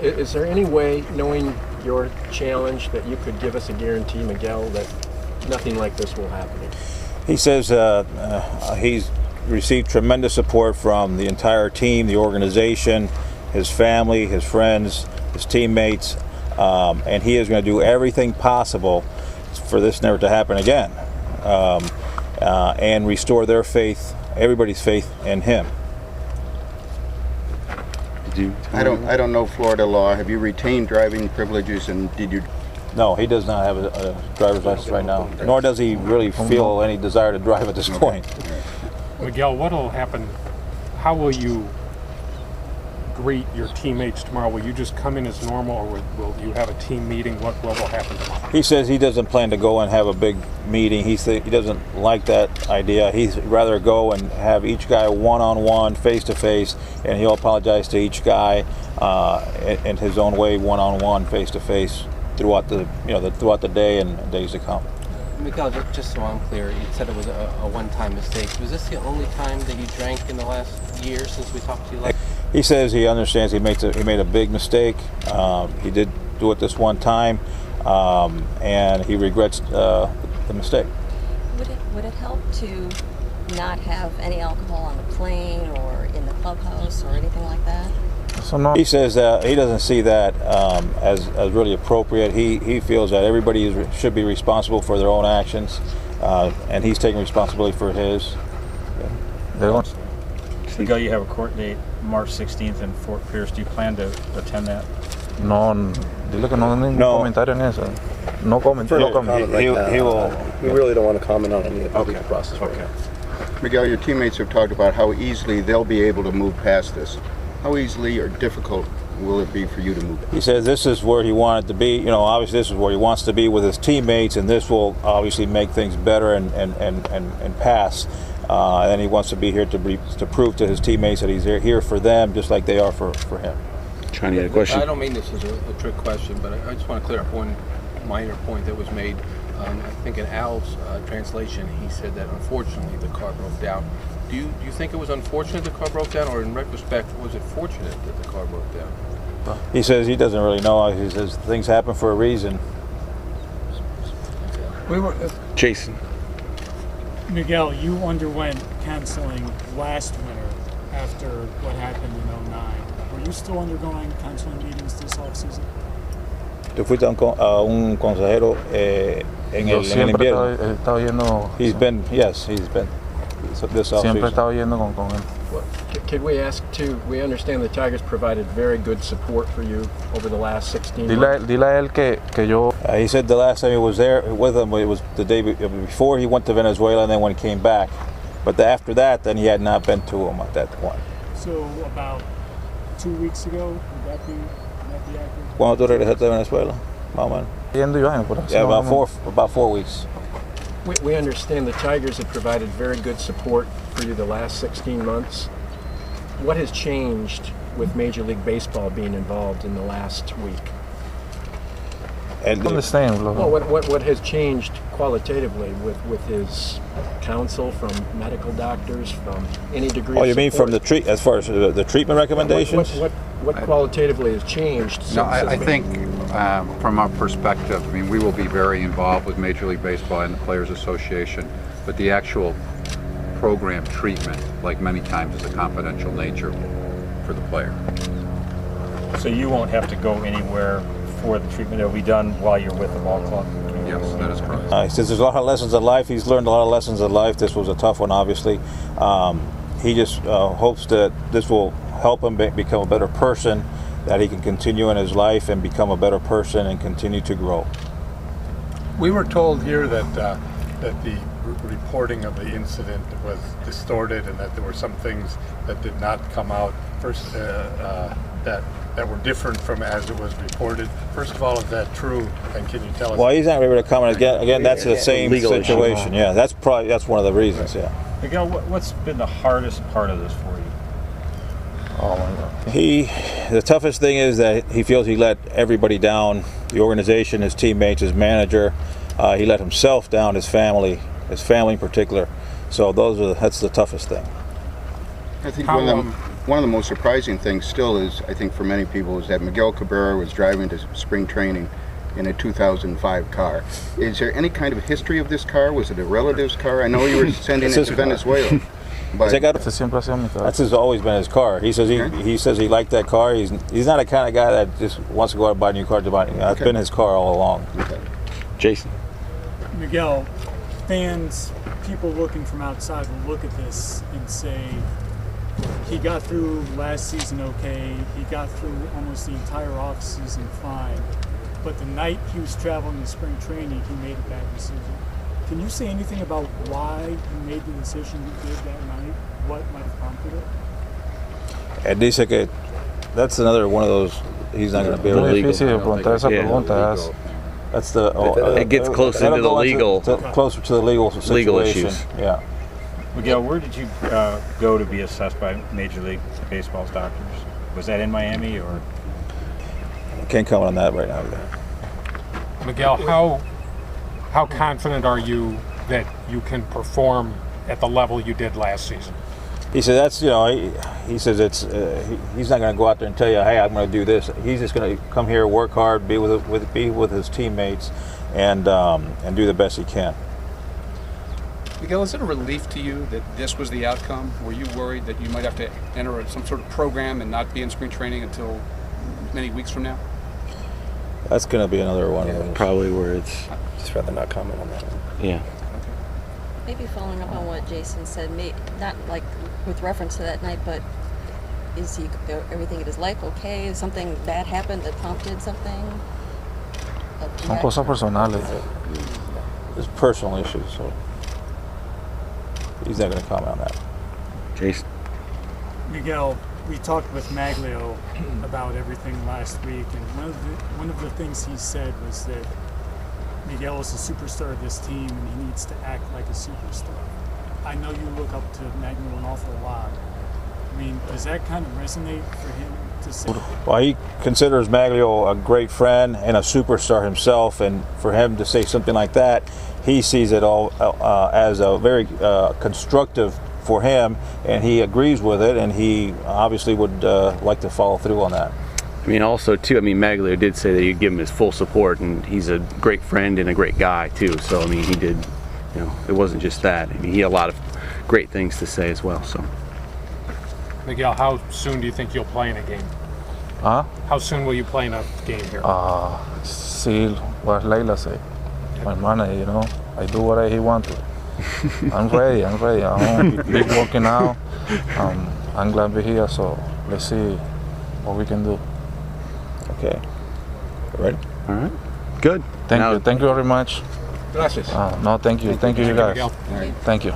Is there any way, knowing your challenge, that you could give us a guarantee, Miguel, that nothing like this will happen? He says he's received tremendous support from the entire team, the organization, his family, his friends, his teammates, and he is going to do everything possible for this never to happen again, and restore their faith, everybody's faith in him. I don't know Florida law. Have you retained driving privileges, and did you? No, he does not have a driver's license right now, nor does he really feel any desire to drive at this point. Miguel, what will happen? How will you greet your teammates tomorrow? Will you just come in as normal, or will you have a team meeting? What will happen tomorrow? He says he doesn't plan to go and have a big meeting. He doesn't like that idea. He'd rather go and have each guy one-on-one, face-to-face, and he'll apologize to each guy in his own way, one-on-one, face-to-face, throughout the day and days to come. Miguel, just so I'm clear, you said it was a one-time mistake. Was this the only time that you drank in the last year since we talked to you last? He says he understands he made a big mistake. He did do it this one time, and he regrets the mistake. Would it help to not have any alcohol on the plane or in the clubhouse or anything like that? He says that he doesn't see that as really appropriate. He feels that everybody should be responsible for their own actions, and he's taking responsibility for his. Miguel, you have a court date March 16th in Fort Pierce. Do you plan to attend that? No, dile que no den ningún comentario en eso. No comment. He will. We really don't want to comment on any of the process. Okay. Miguel, your teammates have talked about how easily they'll be able to move past this. How easily or difficult will it be for you to move? He says this is where he wanted to be. You know, obviously this is where he wants to be with his teammates, and this will obviously make things better and pass. And he wants to be here to prove to his teammates that he's here for them, just like they are for him. Johnny had a question. I don't mean this as a trick question, but I just want to clear up one minor point that was made. I think in Al's translation, he said that unfortunately the car broke down. Do you think it was unfortunate the car broke down, or in retrospect, was it fortunate that the car broke down? He says he doesn't really know. He says things happen for a reason. Jason. Miguel, you underwent counseling last winter after what happened in 2009. Were you still undergoing counseling meetings this offseason? Tú fuiste a un consejero en el invierno. He estado yendo. He's been this offseason. Siempre he estado yendo con él. Could we ask too? We understand the Tigers provided very good support for you over the last 16 months. Dile a él que yo. He said the last time he was there with him, it was the day before he went to Venezuela, and then when he came back. But after that, then he had not been to him at that point. So about 2 weeks ago, would that be accurate? ¿Cuándo tú regresaste de Venezuela? Más o menos. Yeah, about 4 weeks. We understand the Tigers have provided very good support for you the last 16 months. What has changed with Major League Baseball being involved in the last week? And well, what has changed qualitatively with his counsel from medical doctors, from any degree? Oh, of you mean from as far as the treatment recommendations? What qualitatively has changed? No, I think from our perspective, I mean, we will be very involved with Major League Baseball and the Players Association, but the actual program treatment, like many times, is a confidential nature for the player. So you won't have to go anywhere for the treatment. It will be done while you're with the ball club? Yes, that is correct. He says there's a lot of lessons of life. He's learned a lot of lessons of life. This was a tough one, obviously. He just hopes that this will help him become a better person, that he can continue in his life and become a better person and continue to grow. We were told here that the reporting of the incident was distorted and that there were some things that did not come out first that were different from as it was reported. First of all, is that true? And can you tell us? Well, he's not able to comment again. That's the same situation. Yeah, that's one of the reasons. Yeah. Miguel, what's been the hardest part of this for you? Oh my God. The toughest thing is that he feels he let everybody down, the organization, his teammates, his manager. He let himself down, his family in particular. So that's the toughest thing. I think one of the most surprising things still is, I think for many people, is that Miguel Cabrera was driving to spring training in a 2005 car. Is there any kind of history of this car? Was it a relative's car? I know you were sending it to Venezuela. But That's always been his car. He says he says he liked that car. He's not a kind of guy that just wants to go out and buy a new car to buy. That's been his car all along. Okay. Jason. Miguel, fans, people looking from outside will look at this and say, he got through last season okay, he got through almost the entire off season fine, but the night he was traveling to spring training, he made a bad decision. Can you say anything about why you made the decision you did that night? What might have prompted it? Dice que that's another one of those. He's not going to be able to. Difícil de preguntar esa pregunta. That's the. It gets close into the legal, closer to the legal situation. Legal issues. Yeah. Miguel, where did you go to be assessed by Major League Baseball's doctors? Was that in Miami or? I can't comment on that right now. Miguel, how confident are you that you can perform at the level you did last season? He said that's he says it's he's not going to go out there and tell you, hey, I'm going to do this. He's just going to come here, work hard, be with his teammates, and do the best he can. Miguel, is it a relief to you that this was the outcome? Were you worried that you might have to enter some sort of program and not be in spring training until many weeks from now? That's going to be another one of those. Probably where it's. Just rather not comment on that one. Yeah. Maybe following up on what Jason said, not like with reference to that night, but is he everything in his life okay? Is something bad happened that prompted something? Son cosas personales. It's personal issues, so he's not going to comment on that. Jason. Miguel, we talked with Maglio about everything last week, and one of the things he said was that Miguel is a superstar of this team, and he needs to act like a superstar. I know you look up to Maglio an awful lot. I mean, does that kind of resonate for him to say? Well, he considers Maglio a great friend and a superstar himself, and for him to say something like that, he sees it all as a very constructive for him, and he agrees with it, and he obviously would like to follow through on that. I mean, also too, I mean, Maglio did say that he'd give him his full support, and he's a great friend and a great guy too. So I mean, he did, it wasn't just that. I mean, he had a lot of great things to say as well. So, Miguel, how soon do you think you'll play in a game? Huh? How soon will you play in a game here? See what Leila say. My manager, I do what he wants to. I'm ready. I'm big working out. I'm glad to be here. So let's see what we can do. Okay. Ready? All right. Good. Thank you. Thank you very much. Gracias. No, thank you. Thank you, guys. Miguel. Thank you.